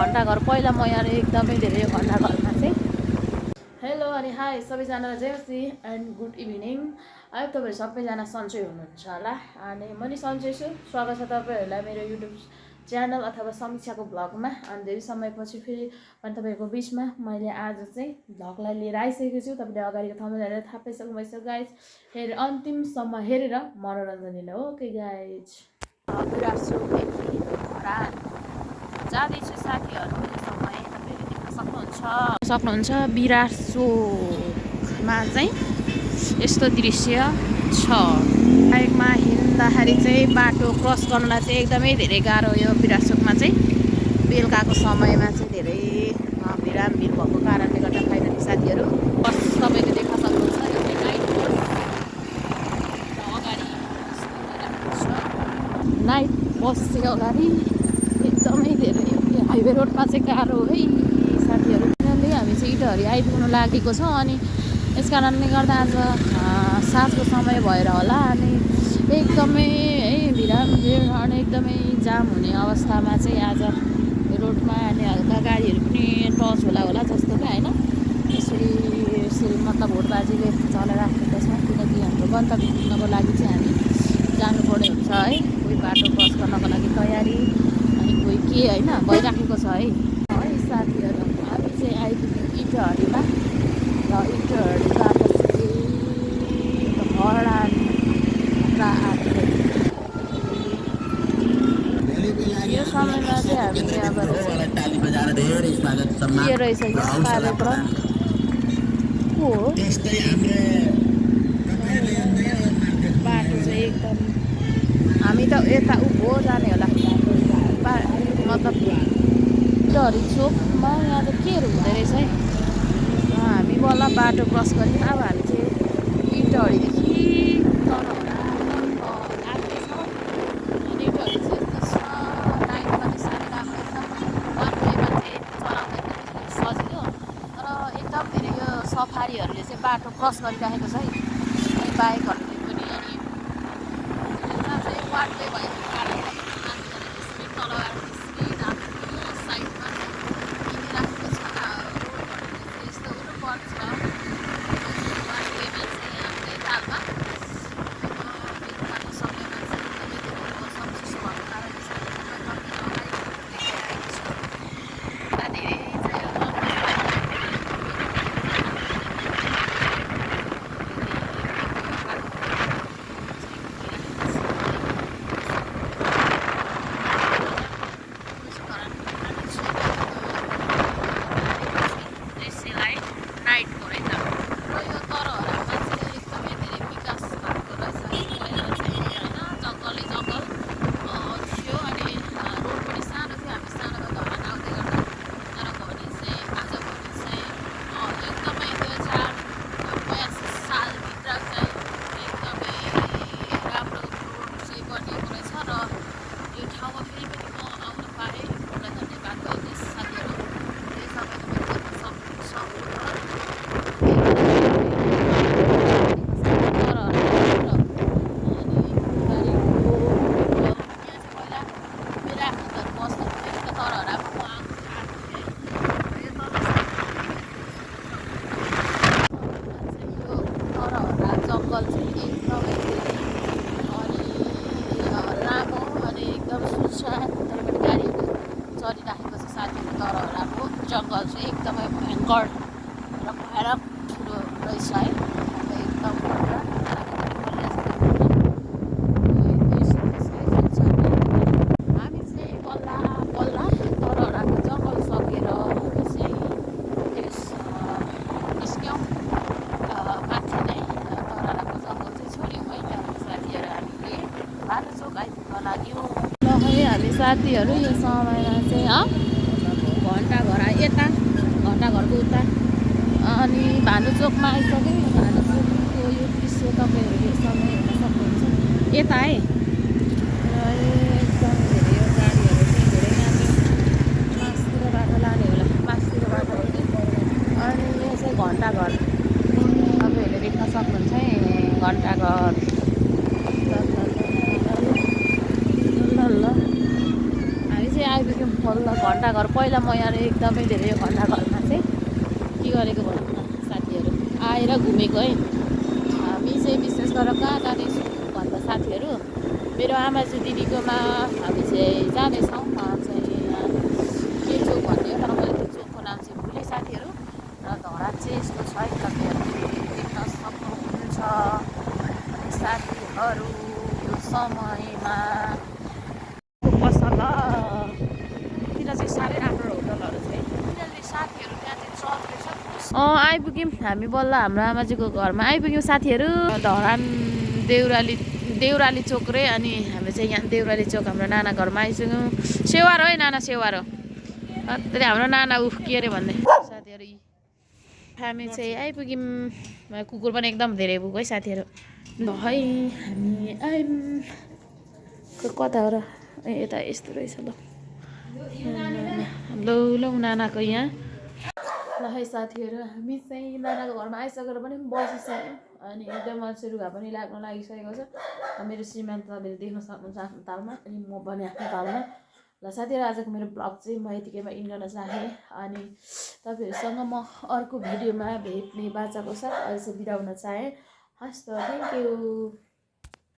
घन्टाघर पहिला म यहाँ एकदमै धेरै घन्टाघरमा चाहिँ हेलो अनि हाई सबैजना जेसी एन्ड गुड इभिनिङ। अहिले तपाईँहरू सबैजना सन्चै हुनुहुन्छ होला अनि म नि सन्चै छु। स्वागत छ तपाईँहरूलाई मेरो युट्युब च्यानल अथवा समीक्षाको भ्लगमा। अनि धेरै समयपछि फेरि अनि तपाईँहरूको बिचमा मैले आज चाहिँ भ्लगलाई लिएर आइसकेको छु। तपाईँले अगाडिको थम्बनेल हेरेर थाहा पाइसक्नु भएछ गाइज। अन्तिमसम्म हेरेर मनोरञ्जन लिनु हो कि गाइज। जाँदैछु साथीहरू समय तपाईँहरूले देख्न सक्नुहुन्छ बिरासोकमा चाहिँ यस्तो दृश्य छ। बाइकमा हिँड्दाखेरि चाहिँ बाटो क्रस गर्नलाई चाहिँ एकदमै धेरै गाह्रो। यो बिरासोकमा चाहिँ बेलुकाको समयमा चाहिँ धेरै भिड भएको कारणले गर्दा फाइनली साथीहरू बस तपाईँले देख्न सक्नुहुन्छ। यो चाहिँ नाइट बस अगाडि नाइट बस चाहिँ अगाडि एकदमै धेरै हाइवे रोडमा चाहिँ गाह्रो है साथीहरू। किनभने हामी चाहिँ इटहरी आइपुग्नु लागेको छौँ अनि यस कारणले गर्दा आज साँझको समय भएर होला अनि एकदमै है भिड अनि एकदमै जाम हुने अवस्थामा चाहिँ आज रोडमा अनि हल्का गाडीहरू पनि टच होला जस्तो क्या होइन। यसरी मतलब होडबाजीले चलाइराखेको छ किनकि हाम्रो गन्तव्य पुग्नको लागि चाहिँ हामी जानुपर्ने हुन्छ है। कोही बाटो क्रस गर्नको लागि तयारी अनि कोही के होइन भइराखेको छ है साथीहरू। हामी चाहिँ आइपुग्यौँ इटहरीमा र इटहरीबाट चाहिँ यो समयमा चाहिँ हामीले अब के रहेछ यो कार्यक्रम को हो बाटो चाहिँ एकदम हामी त यता उँभो जाने होला मतलब इटहरी चोकमा यहाँ त केहरू हुँदो रहेछ है। हामी बल्ल बाटो क्रस गऱ्यौँ। अब हामी चाहिँ इटहरीदेखि तल अनि इटहरी चाहिँ यस्तो नाइट पनि साह्रै राम्रो एकदम वान वेमा चाहिँ चलाउँदा एकदमै सजिलो तर एकदम धेरै यो सफारीहरूले चाहिँ बाटो क्रस गरिराखेको छ है। अनि बाइकहरूले पनि अनि यसमा चाहिँ वान वे भएको कारणले त्यसरी तल साइडमा राखेको छ रोडहरू यस्तो हुनुपर्छ। वान वेमा चाहिँ आफ्नै तालमा बेलुकाको समयमा चाहिँ एकदमै धेरै समस्या भएको कारणले जङ्गल चाहिँ एकदमै भयङ्कर र भयानक ठुलो रहेछ है। एकदम हामी चाहिँ बल्ल तरहराको जङ्गल सकेर चाहिँ यस निस्क्यौँ माथि नै तरहराको जङ्गल चाहिँ छोड्यौँ है। साथीहरू हामीले भानुचोक आइपुग्न लाग्यौँ ल है। हामी साथीहरू यो समयमा चाहिँ घन्टाघर यता घन्टाघरको उता अनि भानुचोकमा आइसक्यो। भानुचोकको यो दृश्य तपाईँहरू यो समय हेर्न सक्नुहुन्छ यता है। र एकदम धेरै यो गाडीहरू चाहिँ धेरै यहाँ चाहिँ मासतिरबाट लाने होला मासतिरबाट अनि यो चाहिँ घन्टाघर तपाईँहरूले देख्न सक्नुहुन्छ है। घन्टाघर ल हामी चाहिँ आइपुग्यौँ बल्ल घन्टाघर पहिला म यहाँ एकदमै धेरै घन्टाघरमा चाहिँ के गरेको भनौँ न साथीहरू आएर घुमेको है। हामी चाहिँ विशेष गरेर कहाँ जाँदैछौँ भन्दा साथीहरू मेरो आमाजू दिदीकोमा हामी चाहिँ जाँदैछौँ। चाहिँ के चोक भन्ने हो तर मैले त्यो चोकको नाम चाहिँ भुलेँ साथीहरू। र धरान चाहिँ यस्तो छ है तपाईँहरूले देख्न सक्नुहुन्छ साथीहरू यो समयमा पसल तिर चाहिँ साह्रै राम्रो होटलहरू चाहिँ उनीहरूले साथीहरू त्यहाँ चाहिँ चढ्दैछ। आइपुग्यौँ हामी बल्ल हाम्रो आमाजीको घरमा आइपुग्यौँ साथीहरू। धरान देउराली चोक रे अनि हामी चाहिँ यहाँ देउराली चोक हाम्रो नाना घरमा आइसक्यौँ। सेवारो है नाना सेवारो त्यसले हाम्रो नाना के अरे भन्ने साथीहरू हामी चाहिँ आइपुग्यौँ। कुकुर पनि एकदम धेरै भोक है साथीहरू। ल है हामी आयौँ कता हो र यता यस्तो रहेछ ल लौ नानाको यहाँ ल है साथीहरू हामी चाहिँ नानाको घरमा आइसकेर पनि बसिसक्यौँ अनि एकदम मान्छे रुगा पनि लाग्न लागिसकेको छ। मेरो श्रीमान तपाईँले देख्न सक्नुहुन्छ आफ्नो तालमा अनि म पनि आफ्नो तालमा। ल साथीहरू आजको मेरो ब्लग चाहिँ म यतिकैमा इन गर्न चाहेँ अनि तपाईँहरूसँग म अर्को भिडियोमा भेट्ने बाचाको साथ अहिले चाहिँ बिदा हुन चाहेँ। हस् त थ्याङ्क यू।